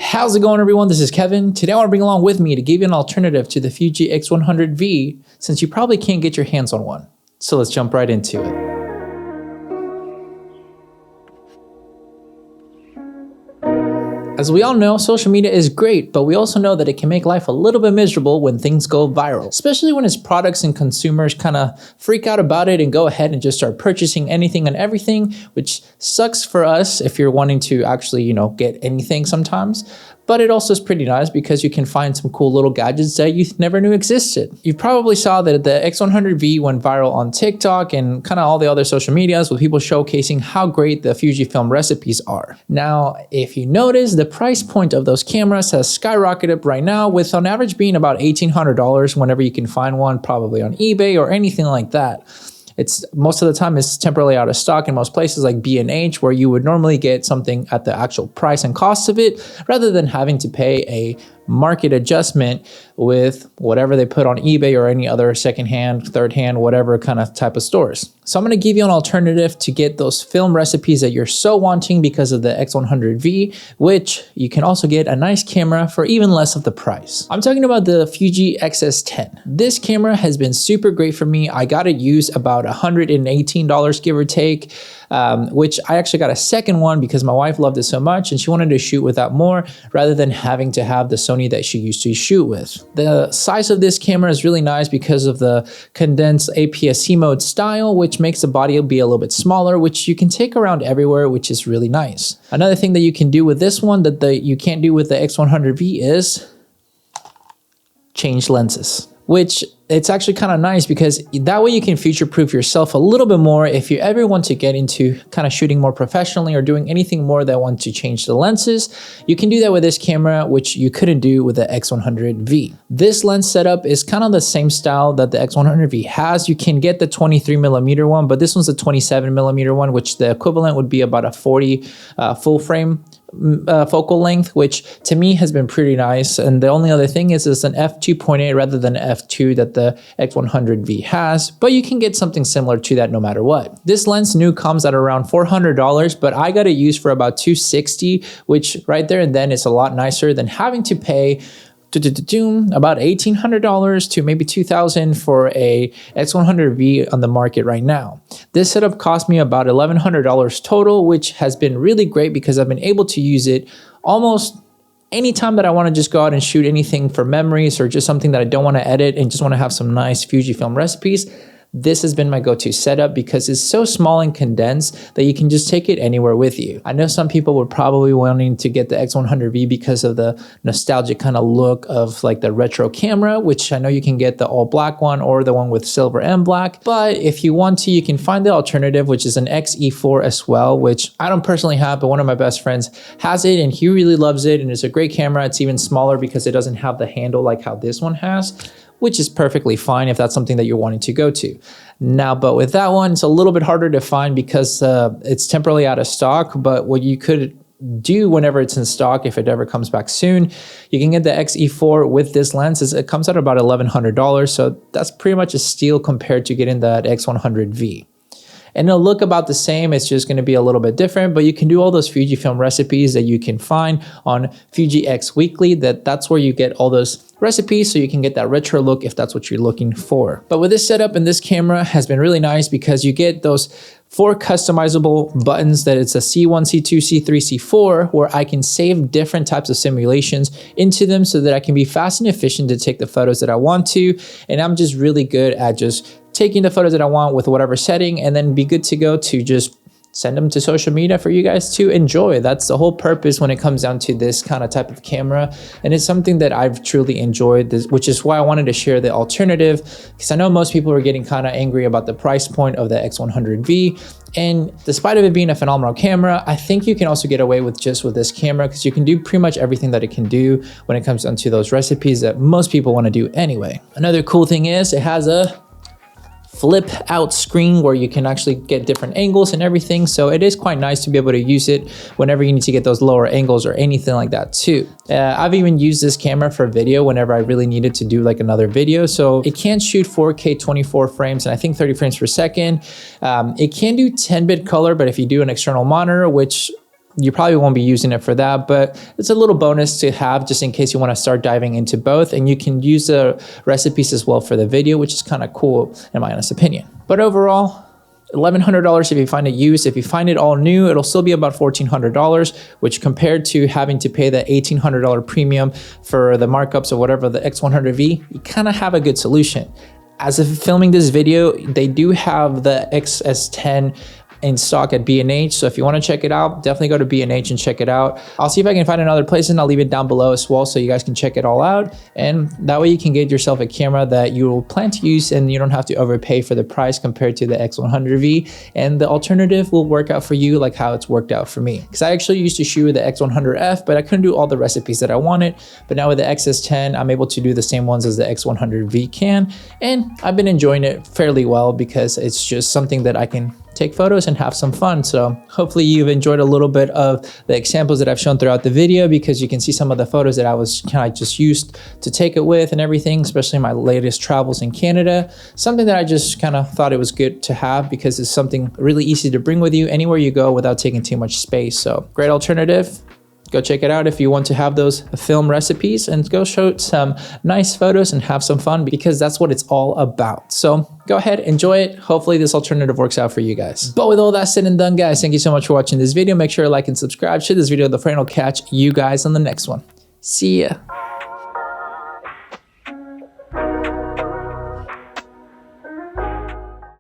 How's it going, everyone? This is Kevin. Today I want to bring along with me to give you an alternative to the Fuji X100V, since you probably can't get your hands on one. So let's jump right into it. As we all know, social media is great, but we also know that it can make life a little bit miserable when things go viral, especially when its products and consumers kind of freak out about it and go ahead and just start purchasing anything and everything, which sucks for us if you're wanting to actually, get anything sometimes. But it also is pretty nice because you can find some cool little gadgets that you never knew existed. You probably saw that the X100V went viral on TikTok and kind of all the other social medias with people showcasing how great the Fujifilm recipes are. Now, if you notice, the price point of those cameras has skyrocketed right now, with on average being about $1,800 whenever you can find one, probably on eBay or anything like that. It's most of the time it's temporarily out of stock in most places like B&H, where you would normally get something at the actual price and cost of it, rather than having to pay a market adjustment with whatever they put on eBay or any other secondhand, third-hand, whatever kind of type of stores. So I'm going to give you an alternative to get those film recipes that you're so wanting because of the X100V, which you can also get a nice camera for even less of the price. I'm talking about the Fuji X-S10. This camera has been super great for me. I got it used about $118, give or take, which I actually got a second one because my wife loved it so much and she wanted to shoot with that more rather than having to have the Sony that she used to shoot with. The size of this camera is really nice because of the condensed Aps-C mode style, which makes the body be a little bit smaller, which you can take around everywhere, which is really nice. Another thing that you can do with this one that you can't do with the X100V is change lenses, which it's actually kind of nice because that way you can future-proof yourself a little bit more if you ever want to get into kind of shooting more professionally or doing anything more that want to change the lenses. You can do that with this camera, which you couldn't do with the X100V. This lens setup is kind of the same style that the X100V has. You can get the 23mm one, but this one's a 27mm one, which the equivalent would be about a 40 full frame focal length, which to me has been pretty nice. And the only other thing is it's an f2.8 rather than f2 that the X100V has, but you can get something similar to that no matter what. This lens new comes at around $400, but I got it used for about $260, which right there and then is a lot nicer than having to pay about $1,800 to maybe $2,000 for a X100V on the market right now. This setup cost me about $1,100 total, which has been really great because I've been able to use it almost anytime that I want to just go out and shoot anything for memories or just something that I don't want to edit and just want to have some nice Fujifilm recipes. This has been my go-to setup because it's so small and condensed that you can just take it anywhere with you. I know some people were probably wanting to get the X100V because of the nostalgic kind of look of like the retro camera, which I know you can get the all black one or the one with silver and black. But if you want to, you can find the alternative, which is an XE4 as well, which I don't personally have, but one of my best friends has it and he really loves it. And it's a great camera. It's even smaller because it doesn't have the handle like how this one has, which is perfectly fine if that's something that you're wanting to go to. Now, but with that one, it's a little bit harder to find because it's temporarily out of stock, but what you could do whenever it's in stock, if it ever comes back soon, you can get the XE4 with this lens. It comes out about $1,100, so that's pretty much a steal compared to getting that X100V. And it'll look about the same, it's just gonna be a little bit different, but you can do all those Fujifilm recipes that you can find on Fuji X Weekly. That's where you get all those recipes so you can get that retro look if that's what you're looking for. But with this setup and this camera has been really nice because you get those 4 customizable buttons that it's a C1, C2, C3, C4, where I can save different types of simulations into them so that I can be fast and efficient to take the photos that I want to. And I'm just really good at just taking the photos that I want with whatever setting and then be good to go to just send them to social media for you guys to enjoy. That's the whole purpose when it comes down to this kind of type of camera. And it's something that I've truly enjoyed, which is why I wanted to share the alternative, because I know most people are getting kind of angry about the price point of the X100V. And despite of it being a phenomenal camera, I think you can also get away with just with this camera because you can do pretty much everything that it can do when it comes down to those recipes that most people want to do anyway. Another cool thing is it has a flip out screen where you can actually get different angles and everything. So it is quite nice to be able to use it whenever you need to get those lower angles or anything like that too. I've even used this camera for video whenever I really needed to do like another video. So it can shoot 4K 24 frames and I think 30 frames per second. It can do 10-bit color, but if you do an external monitor, which You probably won't be using it for that, but it's a little bonus to have just in case you want to start diving into both. And you can use the recipes as well for the video, which is kind of cool in my honest opinion. But overall, $1,100 if you find it used. If you find it all new, it'll still be about $1,400, which compared to having to pay the $1,800 premium for the markups or whatever, the X100V, you kind of have a good solution. As of filming this video, they do have the X-S10 in stock at B&H. So if you want to check it out, definitely go to B&H and check it out. I'll see if I can find another place and I'll leave it down below as well so you guys can check it all out. And that way you can get yourself a camera that you will plan to use and you don't have to overpay for the price compared to the X100V. And the alternative will work out for you like how it's worked out for me. Because I actually used to shoot with the X100F, but I couldn't do all the recipes that I wanted. But now with the X-S10, I'm able to do the same ones as the X100V can. And I've been enjoying it fairly well because it's just something that I can take photos and have some fun. So hopefully you've enjoyed a little bit of the examples that I've shown throughout the video, because you can see some of the photos that I was kind of just used to take it with and everything, especially my latest travels in Canada. Something that I just kind of thought it was good to have because it's something really easy to bring with you anywhere you go without taking too much space. So great alternative. Go check it out if you want to have those film recipes, and go shoot some nice photos and have some fun, because that's what it's all about. So go ahead, enjoy it. Hopefully this alternative works out for you guys. But with all that said and done, guys, thank you so much for watching this video. Make sure to like and subscribe. Share this video with a friend. I'll catch you guys on the next one. See ya.